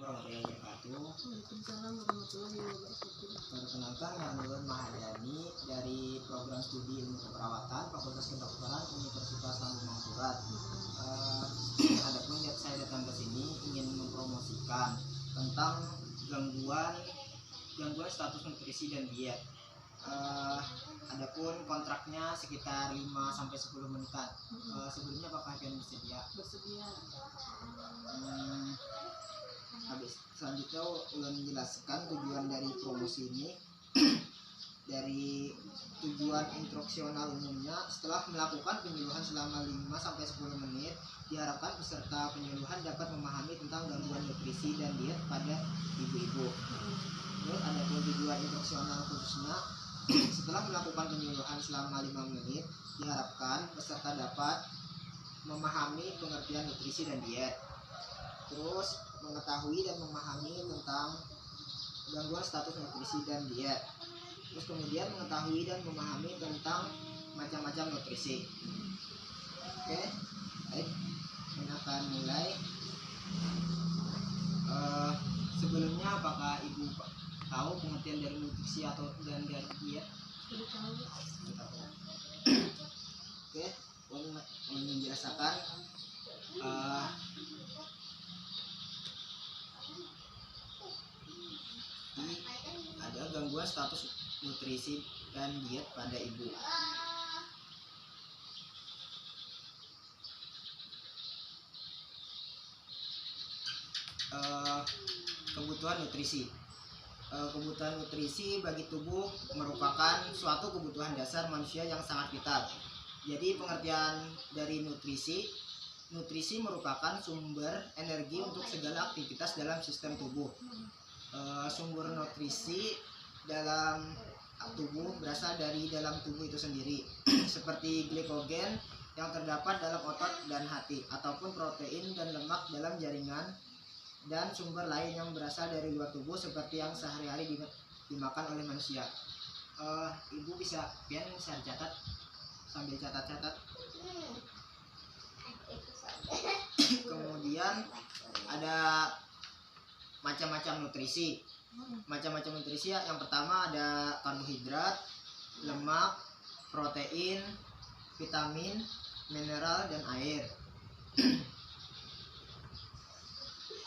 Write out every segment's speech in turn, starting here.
warahmatullahi wabarakatuh. Waalaikumsalam warahmatullahi wabarakatuh. Perkenalkan, nama Nurul Mahadani dari program studi ilmu keperawatan Fakultas Kedokteran Universitas Lambung Mangkurat. Adapun saya datang ke sini ingin mempromosikan tentang gangguan status nutrisi dan diet. Adapun kontraknya sekitar 5-10 menitan. Sebelumnya apakah kalian bersedia? Bersedia. Habis selanjutnya ulun menjelaskan tujuan dari promosi ini. Dari tujuan instruksional umumnya, setelah melakukan penyuluhan selama 5-10 menit, diharapkan peserta penyuluhan dapat memahami tentang gangguan nutrisi dan diet pada ibu-ibu. Terus ada tujuan instruksional khususnya, setelah melakukan penyuluhan selama 5 menit, diharapkan peserta dapat memahami pengertian nutrisi dan diet. Terus mengetahui dan memahami tentang gangguan status nutrisi dan diet. Terus kemudian mengetahui dan memahami tentang macam-macam nutrisi. Oke, baik, kita akan mulai. Sebelumnya apakah ibu tahu pengertian dari nutrisi atau dan dari diet? Sudah tahu. Oke, ulun menjelaskan. Ada gangguan status nutrisi dan diet pada ibu. Kebutuhan nutrisi. Kebutuhan nutrisi bagi tubuh merupakan suatu kebutuhan dasar manusia yang sangat vital. Jadi pengertian dari nutrisi merupakan sumber energi untuk segala aktivitas dalam sistem tubuh. Sumber nutrisi dalam tubuh berasal dari dalam tubuh itu sendiri, seperti glikogen yang terdapat dalam otot dan hati, ataupun protein dan lemak dalam jaringan, dan sumber lain yang berasal dari luar tubuh seperti yang sehari-hari dimakan oleh manusia. Ibu bisa catat sambil catat-catat. Kemudian ada macam-macam nutrisi. Macam-macam nutrisi yang pertama ada karbohidrat, lemak, protein, vitamin, mineral, dan air.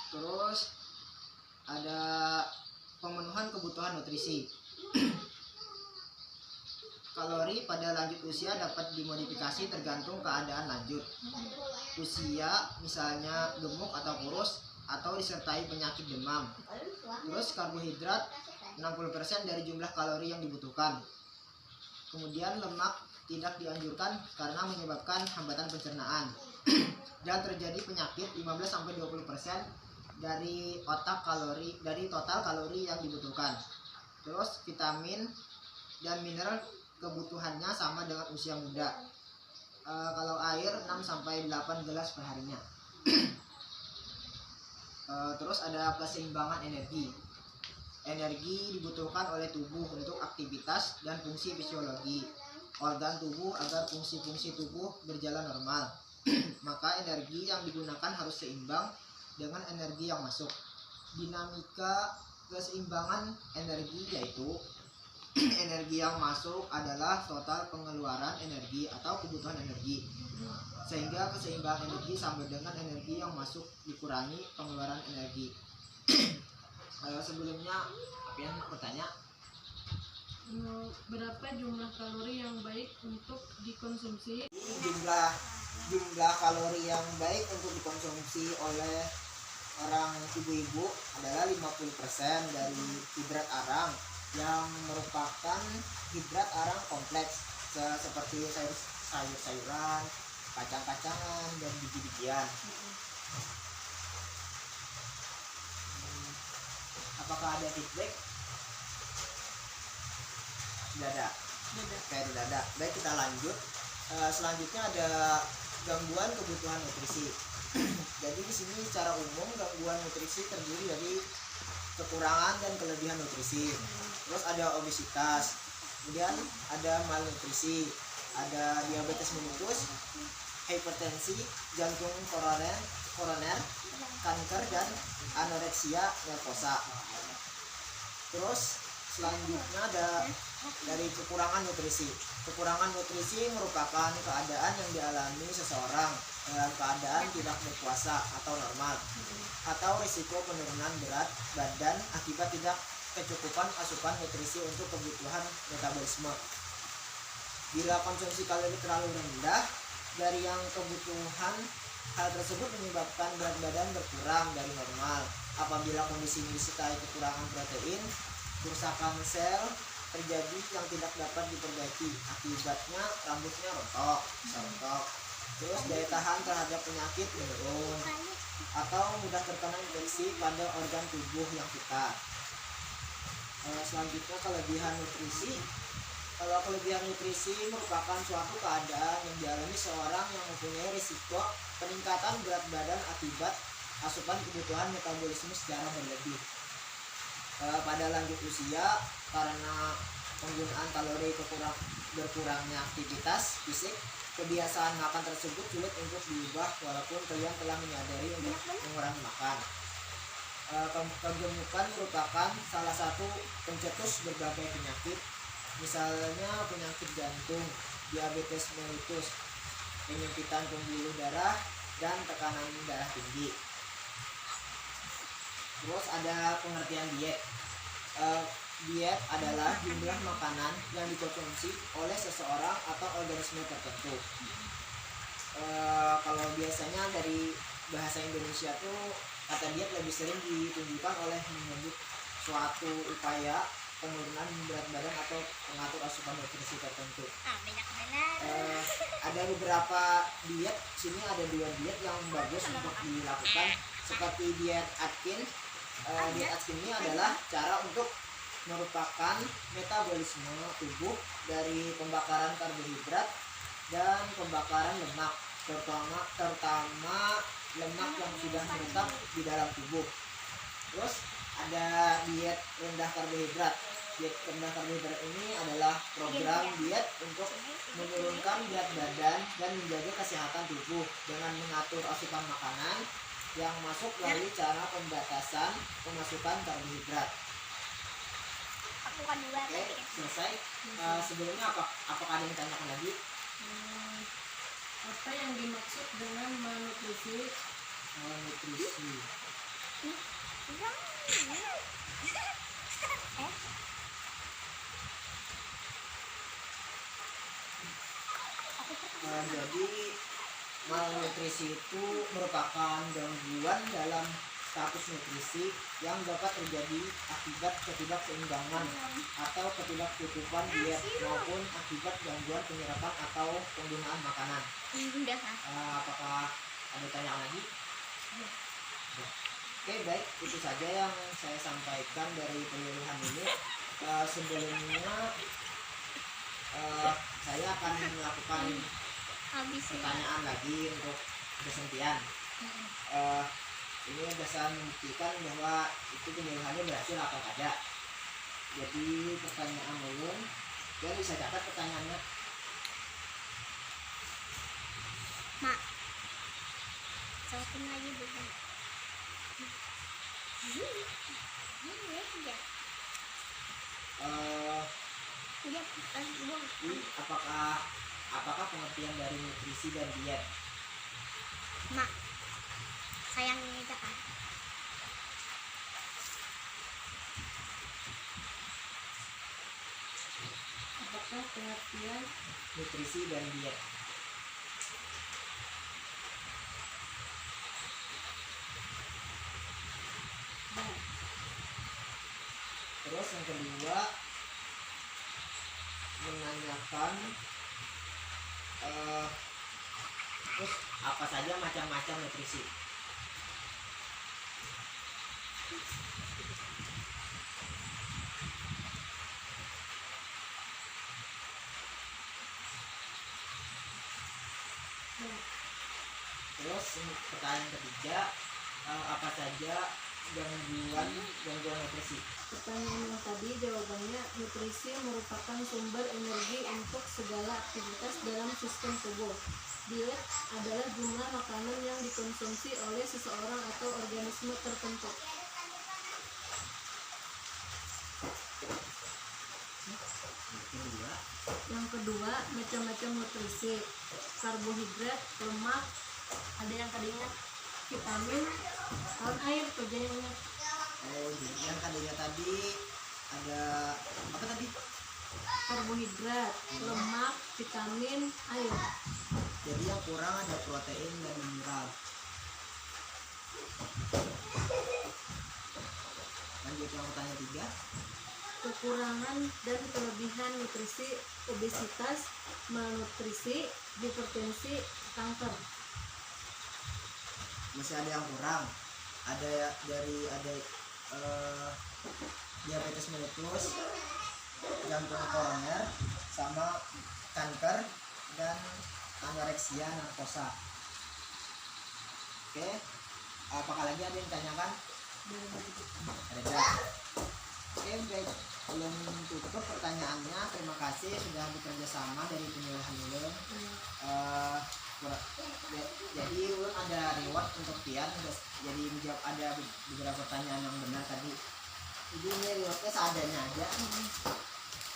Terus ada pemenuhan kebutuhan nutrisi. Kalori pada lanjut usia dapat dimodifikasi tergantung keadaan lanjut usia, misalnya gemuk atau kurus, atau disertai penyakit demam. Terus karbohidrat 60% dari jumlah kalori yang dibutuhkan. Kemudian lemak tidak dianjurkan karena menyebabkan hambatan pencernaan dan terjadi penyakit 15-20% dari total kalori yang dibutuhkan. Terus vitamin dan mineral kebutuhannya sama dengan usia muda. Kalau air 6-8 gelas perharinya. Terus ada keseimbangan energi. Energi dibutuhkan oleh tubuh untuk aktivitas dan fungsi fisiologi organ tubuh agar fungsi-fungsi tubuh berjalan normal. Maka energi yang digunakan harus seimbang dengan energi yang masuk. Dinamika keseimbangan energi yaitu energi yang masuk adalah total pengeluaran energi atau kebutuhan energi, sehingga keseimbangan energi sama dengan energi yang masuk dikurangi pengeluaran energi. Sebelumnya Apian bertanya, berapa jumlah kalori yang baik untuk dikonsumsi? Jumlah kalori yang baik untuk dikonsumsi oleh orang ibu-ibu adalah 50% dari hidrat arang yang merupakan hidrat arang kompleks seperti sayur-sayuran, kacang-kacangan, dan biji-bijian. Apakah ada feedback? Tidak ada. Tidak ada. Baik, kita lanjut. Selanjutnya ada gangguan kebutuhan nutrisi. Jadi di sini secara umum gangguan nutrisi terdiri dari kekurangan dan kelebihan nutrisi. Terus ada obesitas, kemudian ada malnutrisi, ada diabetes mellitus, hipertensi, jantung koroner, kanker, dan anoreksia nervosa. Terus selanjutnya ada dari kekurangan nutrisi. Kekurangan nutrisi merupakan keadaan yang dialami seseorang dalam keadaan tidak berpuasa atau normal, atau risiko penurunan berat badan akibat tidak kecukupan asupan nutrisi untuk kebutuhan metabolisme. Bila konsumsi kalori terlalu rendah dari yang kebutuhan, hal tersebut menyebabkan berat badan berkurang dari normal. Apabila kondisi ini disertai kekurangan protein, kerusakan sel terjadi yang tidak dapat diperbaiki. Akibatnya rambutnya rontok. Terus daya tahan terhadap penyakit menurun atau mudah terkena infeksi pada organ tubuh yang vital. Selanjutnya kelebihan nutrisi. Kalau kelebihan nutrisi merupakan suatu keadaan yang dialami seorang yang mempunyai risiko peningkatan berat badan akibat asupan kebutuhan metabolisme secara berlebih. Pada lanjut usia, karena penggunaan kalori berkurangnya aktivitas fisik, kebiasaan makan tersebut sulit untuk diubah walaupun kalian telah menyadari untuk mengurangi makan. Kegemukan merupakan salah satu pencetus berbagai penyakit, misalnya penyakit jantung, diabetes mellitus, penyempitan pembuluh darah, dan tekanan darah tinggi. Terus ada pengertian diet. Diet adalah jumlah makanan yang dikonsumsi oleh seseorang atau organisme tertentu. Kalau biasanya dari bahasa Indonesia tuh kata diet lebih sering ditunjukkan oleh menyebut suatu upaya penurunan berat badan atau mengatur asupan nutrisi tertentu. Ada beberapa diet, sini ada 2 diet yang bagus untuk dilakukan, seperti diet Atkins. Diet Atkins ini adalah cara untuk merupakan metabolisme tubuh dari pembakaran karbohidrat dan pembakaran lemak, terutama lemak yang sudah menetap di dalam tubuh. Terus ada diet rendah karbohidrat. Diet rendah karbohidrat ini adalah program diet untuk menurunkan berat badan dan menjaga kesehatan tubuh dengan mengatur asupan makanan yang masuk melalui cara pembatasan pemasukan karbohidrat. Oke, selesai. Sebelumnya apakah ada yang tanyakan lagi? Apa yang dimaksud dengan malnutrisi? Nutrisi. Jadi malnutrisi itu merupakan gangguan dalam status nutrisi yang dapat terjadi akibat ketidakseimbangan atau ketidakcukupan diet maupun akibat gangguan penyerapan atau penggunaan makanan. Apakah ada tanya lagi? Oke, baik, itu saja yang saya sampaikan dari penyuluhan ini. Sebelumnya saya akan melakukan pertanyaan lagi untuk kesentian. Ini bisa membuktikan bahwa itu penyuluhannya berhasil atau tidak. Jadi pertanyaan ulun, ya bisa catat pertanyaannya. Mak, jawabin lagi dulu. Apakah pengertian dari nutrisi dan diet? Mak, sayangnya aja kan. Apakah pengertian nutrisi dan diet? Terus yang kedua menanyakan terus apa saja macam-macam nutrisi. Terus pertanyaan ketiga, apa saja gangguan nutrisi? Pertanyaan yang tadi jawabannya, nutrisi merupakan sumber energi untuk segala aktivitas dalam sistem tubuh. Diet adalah jumlah makanan yang dikonsumsi oleh seseorang atau organisme tertentu. Yang kedua, macam-macam nutrisi. Karbohidrat, lemak, Ada yang tadinya vitamin, lawan air kerjanya. Oh, jadi yang tadinya tadi ada apa tadi? Karbohidrat, lemak, vitamin, air. Jadi yang kurang ada protein dan mineral. Lanjut yang pertanyaan 3. Kekurangan dan kelebihan nutrisi, obesitas, malnutrisi, hipertensi, kanker. Masih ada yang kurang. Ada diabetes mellitus, jantung koroner, sama kanker dan anoreksia narkosa. Oke, apakah lagi ada yang tanyakan? Ada. Oke, baik. Belum tutup pertanyaannya. Terima kasih sudah bekerja sama dari penyuluhan ulun. Jadi ulun ada reward untuk Tian. Jadi menjawab ada beberapa pertanyaan yang benar tadi. Jadi ini rewardnya seadanya aja.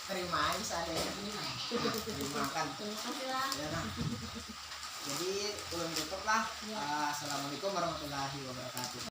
Terima aja seadanya. Terima kan. Terima kasih lah. Ya, nah. Jadi ulun tutup lah. Assalamualaikum warahmatullahi wabarakatuh.